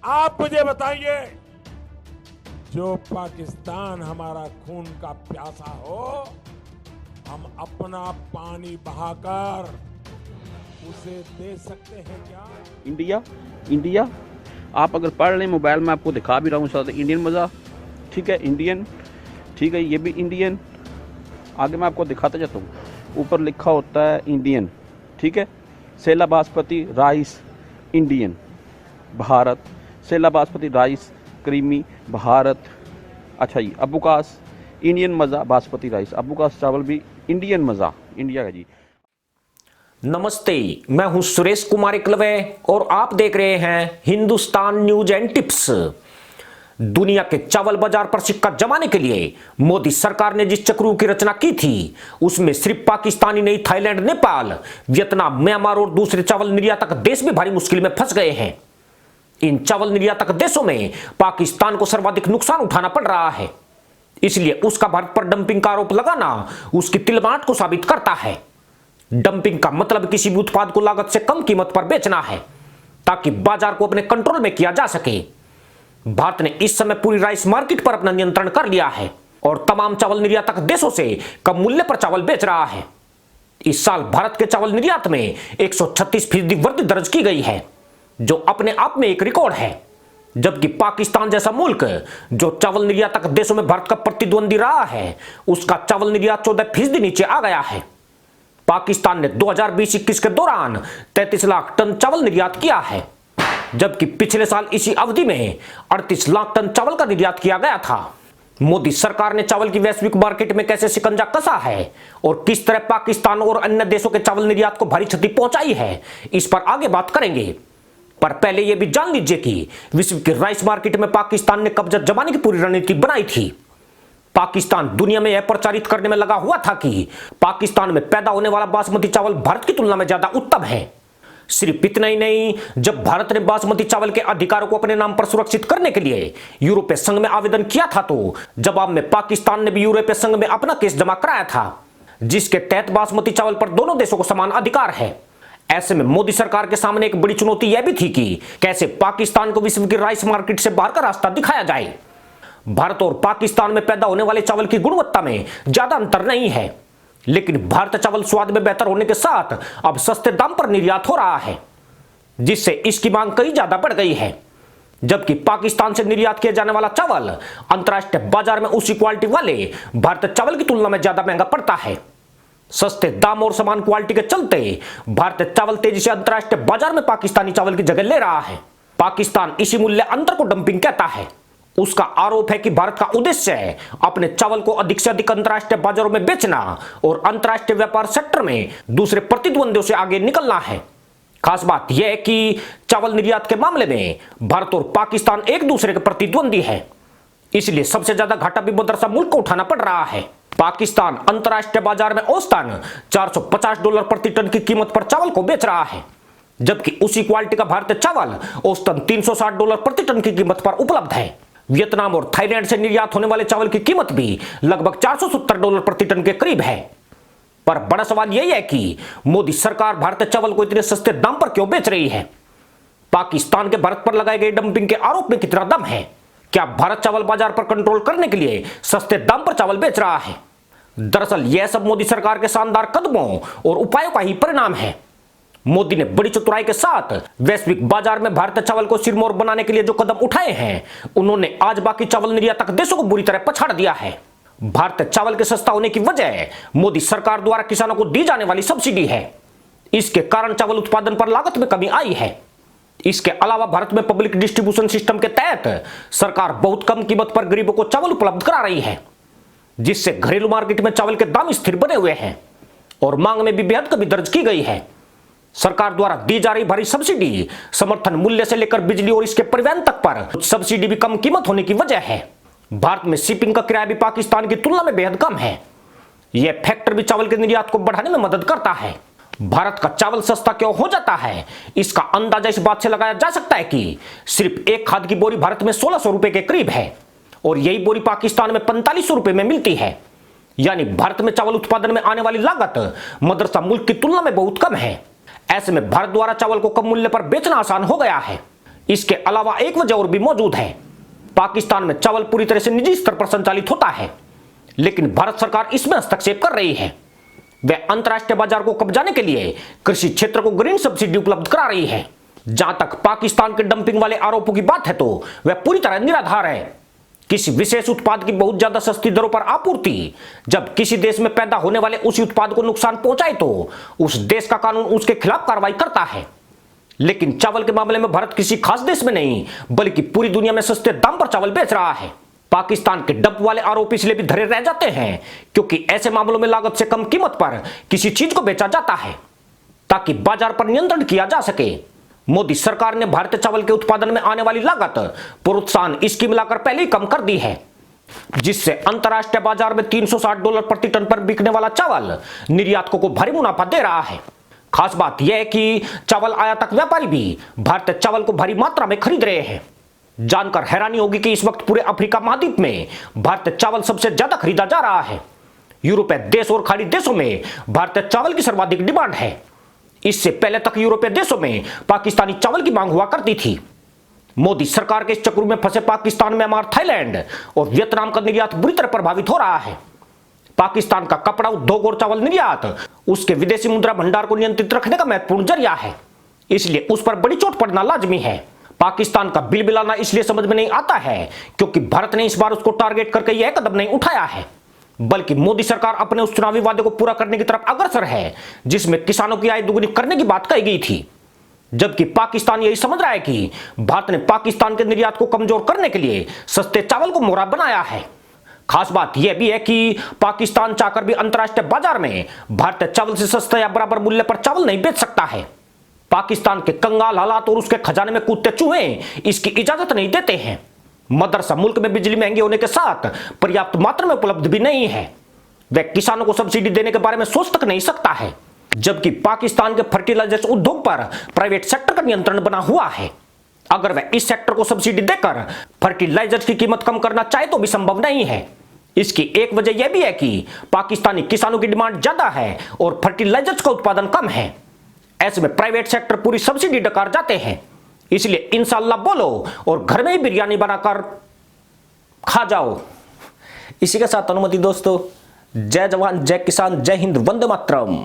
आप मुझे बताइए, जो पाकिस्तान हमारा खून का प्यासा हो, हम अपना पानी बहाकर उसे दे सकते हैं क्या? इंडिया इंडिया आप अगर पढ़ लें, मोबाइल में आपको दिखा भी रहा हूँ साथ, इंडियन मज़ा, ठीक है, इंडियन, ठीक है, ये भी इंडियन, आगे मैं आपको दिखाता जाता हूँ, ऊपर लिखा होता है इंडियन, ठीक है, सेला बासमती राइस इंडियन भारत, सेला बासमती राइस क्रीमी भारत। अच्छा जी, अबुकास इंडियन मज़ा बासमती राइस, अबुकास चावल भी इंडियन मज़ा इंडिया का जी। नमस्ते, मैं हूं सुरेश कुमार एकलवे और आप देख रहे हैं हिंदुस्तान न्यूज एंड टिप्स। दुनिया के चावल बाजार पर सिक्का जमाने के लिए मोदी सरकार ने जिस चक्रू की रचना की थी, उसमें सिर्फ पाकिस्तानी नहीं, थाईलैंड, नेपाल, वियतनाम, म्यांमार और दूसरे चावल निर्यातक देश भी भारी मुश्किल में फंस गए हैं। इन चावल निर्यातक देशों में पाकिस्तान को सर्वाधिक नुकसान उठाना पड़ रहा है, इसलिए उसका भारत पर डंपिंग का आरोप लगाना उसकी तिलमाट को साबित करता है। डंपिंग का मतलब किसी भी उत्पाद को लागत से कम कीमत पर बेचना है, ताकि बाजार को अपने कंट्रोल में किया जा सके। भारत ने इस समय पूरी राइस मार्केट पर अपना नियंत्रण कर लिया है और तमाम चावल निर्यातक देशों से कम मूल्य पर चावल बेच रहा है। इस साल भारत के चावल निर्यात में 136% वृद्धि दर्ज की गई है, जो अपने आप में एक रिकॉर्ड है। जबकि पाकिस्तान जैसा मुल्क, जो चावल निर्यातक देशों में भारत का प्रतिद्वंदी रहा है, उसका चावल निर्यात 14% नीचे आ गया है। पाकिस्तान ने 2020-21 के दौरान 33 लाख टन चावल निर्यात किया है, जबकि पिछले साल इसी अवधि में 38 लाख टन चावल का निर्यात किया गया था। मोदी सरकार ने चावल की वैश्विक मार्केट में कैसे शिकंजा कसा है और किस तरह पाकिस्तान और अन्य देशों के चावल निर्यात को भारी क्षति पहुंचाई है, इस पर आगे बात करेंगे। पर पहले यह भी जान लीजिए कि विश्व की राइस मार्केट में पाकिस्तान ने कब्जा जमाने की पूरी रणनीति बनाई थी। पाकिस्तान दुनिया में यह प्रचारित करने में लगा हुआ था कि पाकिस्तान में पैदा होने वाला बासमती चावल भारत की तुलना में ज्यादा उत्तम है। सिर्फ इतना ही नहीं, जब भारत ने बासमती चावल के अधिकारों को अपने नाम पर सुरक्षित करने के लिए यूरोपीय संघ में आवेदन किया था, तो जवाब में पाकिस्तान ने भी यूरोपीय संघ में अपना केस जमा कराया था, जिसके तहत बासमती चावल पर दोनों देशों को समान अधिकार है। ऐसे में मोदी सरकार के सामने एक बड़ी चुनौती यह भी थी कि कैसे पाकिस्तान को विश्व की राइस मार्केट से बाहर का रास्ता दिखाया जाए। भारत और पाकिस्तान में पैदा होने वाले चावल की गुणवत्ता में ज्यादा अंतर नहीं है, लेकिन भारत चावल स्वाद में बेहतर होने के साथ अब सस्ते दाम पर निर्यात हो रहा है, जिससे इसकी मांग कई ज्यादा बढ़ गई है। जबकि पाकिस्तान से निर्यात किया जाने वाला चावल अंतर्राष्ट्रीय बाजार में उसी क्वालिटी वाले भारतीय चावल की तुलना में ज्यादा महंगा पड़ता है। सस्ते दाम और समान क्वालिटी के चलते भारतीय चावल तेजी से अंतर्राष्ट्रीय बाजार में पाकिस्तानी चावल की जगह ले रहा है। पाकिस्तान इसी मूल्य अंतर को डंपिंग कहता है। उसका आरोप है कि भारत का उद्देश्य है अपने चावल को अधिक से अधिक अंतर्राष्ट्रीय बाजारों में बेचना और अंतर्राष्ट्रीय व्यापार सेक्टर में दूसरे प्रतिद्वंदियों से आगे निकलना है। खास बात यह है कि चावल निर्यात के मामले में भारत और पाकिस्तान एक दूसरे के प्रतिद्वंदी है, इसलिए सबसे ज्यादा घाटा भी मदरसा मुल्क को उठाना पड़ रहा है। पाकिस्तान अंतर्राष्ट्रीय बाजार में औसतन $450 प्रति टन की कीमत पर चावल को बेच रहा है, जबकि उसी क्वालिटी का भारतीय चावल औसतन $360 प्रति टन की कीमत पर उपलब्ध है। वियतनाम और थाईलैंड से निर्यात होने वाले चावल की कीमत भी लगभग $470 प्रति टन के करीब है। पर बड़ा सवाल यही है कि मोदी सरकार भारतीय चावल को इतने सस्ते दाम पर क्यों बेच रही है? पाकिस्तान के भारत पर लगाए गए डंपिंग के आरोप में कितना दम है? क्या भारत चावल बाजार पर कंट्रोल करने के लिए सस्ते दाम पर चावल बेच रहा है? दरअसल यह सब मोदी सरकार के शानदार कदमों और उपायों का ही परिणाम है। मोदी ने बड़ी चतुराई के साथ वैश्विक बाजार में भारतीय चावल को सिरमौर बनाने के लिए जो कदम उठाए हैं, उन्होंने आज बाकी चावल निर्यातक देशों को बुरी तरह पछाड़ दिया है। भारतीय चावल के सस्ता होने की वजह मोदी सरकार द्वारा किसानों को दी जाने वाली सब्सिडी है। इसके कारण चावल उत्पादन पर लागत में कमी आई है। इसके अलावा भारत में पब्लिक डिस्ट्रीब्यूशन सिस्टम के तहत सरकार बहुत कम कीमत पर गरीबों को चावल उपलब्ध करा रही है, जिससे घरेलू मार्केट में चावल के दाम स्थिर बने हुए हैं और मांग में भी बेहद कमी दर्ज की गई है। सरकार द्वारा दी जा रही भारी सब्सिडी समर्थन मूल्य से लेकर बिजली और इसके परिवहन तक पर सब्सिडी भी कम कीमत होने की वजह है। भारत में शिपिंग का किराया भी पाकिस्तान की तुलना में बेहद कम है। यह फैक्टर भी चावल के निर्यात को बढ़ाने में मदद करता है। भारत का चावल सस्ता क्यों हो जाता है, इसका अंदाजा इस बात से लगाया जा सकता है कि सिर्फ एक खाद की बोरी भारत में 1600 रुपए के करीब है और यही बोरी पाकिस्तान में 4500 रुपए में मिलती है। यानी भारत में चावल उत्पादन में आने वाली लागत मदरसा मुल्क की तुलना में बहुत कम है। ऐसे में भारत द्वारा चावल को कम मूल्य पर बेचना आसान हो गया है, इसके अलावा एक वजह और भी मौजूद है। पाकिस्तान में चावल पूरी तरह से निजी स्तर पर संचालित होता है, लेकिन भारत सरकार इसमें हस्तक्षेप कर रही है। वह अंतर्राष्ट्रीय बाजार को कब्जाने के लिए कृषि क्षेत्र को ग्रीन सब्सिडी उपलब्ध करा रही है। जहां तक पाकिस्तान के डंपिंग वाले आरोपों की बात है तो वह पूरी तरह निराधार है। किसी विशेष उत्पाद की बहुत ज्यादा सस्ती दरों पर आपूर्ति जब किसी देश में पैदा होने वाले उसी उत्पाद को नुकसान पहुंचाए तो उस देश का कानून उसके खिलाफ कार्रवाई करता है। लेकिन चावल के मामले में भारत किसी खास देश में नहीं बल्कि पूरी दुनिया में सस्ते दाम पर चावल बेच रहा है। पाकिस्तान के डंप वाले आरोप इसलिए भी धरे रह जाते हैं क्योंकि ऐसे मामलों में लागत से कम कीमत पर किसी चीज को बेचा जाता है ताकि बाजार पर नियंत्रण किया जा सके। मोदी सरकार ने भारतीय चावल के उत्पादन में आने वाली लागत प्रोत्साहन स्कीम लाकर पहले ही कम कर दी है, जिससे अंतर्राष्ट्रीय बाजार में $360 प्रति टन पर बिकने वाला चावल निर्यातकों को भारी मुनाफा दे रहा है। खास बात यह है कि चावल आयातक व्यापारी भी भारतीय चावल को भारी मात्रा में खरीद रहे हैं। जानकर हैरानी होगी कि इस वक्त पूरे अफ्रीका महाद्वीप में भारतीय चावल सबसे ज्यादा खरीदा जा रहा है। यूरोपीय देश और खाड़ी देशों में भारतीय चावल की सर्वाधिक डिमांड है। इससे पहले तक यूरोपीय देशों में पाकिस्तानी चावल की मांग हुआ करती थी। मोदी सरकार के इस चक्र में फंसे पाकिस्तान, म्यांमार, थाईलैंड और वियतनाम का निर्यात बुरी तरह प्रभावित हो रहा है। पाकिस्तान का कपड़ा उद्योग और चावल निर्यात उसके विदेशी मुद्रा भंडार को नियंत्रित रखने का महत्वपूर्ण जरिया है, इसलिए उस पर बड़ी चोट पड़ना लाजमी है। पाकिस्तान का बिल बिलाना इसलिए समझ में नहीं आता है क्योंकि भारत ने इस बार उसको टारगेट करके यह कदम नहीं उठाया है, बल्कि मोदी सरकार अपने उस चुनावी वादे को पूरा करने की तरफ अग्रसर है जिसमें किसानों की आय दुगुनी करने की बात कही गई थी। जबकि पाकिस्तान यही समझ रहा है कि भारत ने पाकिस्तान के निर्यात को कमजोर करने के लिए सस्ते चावल को मोहरा बनाया है। खास बात यह भी है कि पाकिस्तान चाहकर भी अंतर्राष्ट्रीय बाजार में भारतीय चावल से सस्ता या बराबर मूल्य पर चावल नहीं बेच सकता है। पाकिस्तान के कंगाल हालात और उसके खजाने में कूदते चूहे इसकी इजाजत नहीं देते हैं। मदरसा मुल्क में बिजली महंगी होने के साथ पर्याप्त मात्रा में उपलब्ध भी नहीं है। वह किसानों को सब्सिडी देने के बारे में सोच तक नहीं सकता है, जबकि पाकिस्तान के फर्टिलाइजर्स उद्योग पर प्राइवेट सेक्टर का नियंत्रण बना हुआ है। अगर वह इस सेक्टर को सब्सिडी देकर फर्टिलाइजर्स की कीमत कम करना चाहे तो भी संभव नहीं है। इसकी एक वजह यह भी है कि पाकिस्तानी किसानों की डिमांड ज्यादा है और फर्टिलाइजर्स का उत्पादन कम है। ऐसे में प्राइवेट सेक्टर पूरी सब्सिडी डकार जाते हैं। इसलिए इंशाअल्लाह बोलो और घर में ही बिरयानी बनाकर खा जाओ। इसी के साथ अनुमति दोस्तों, जय जवान, जय किसान, जय हिंद, वंदे मातरम।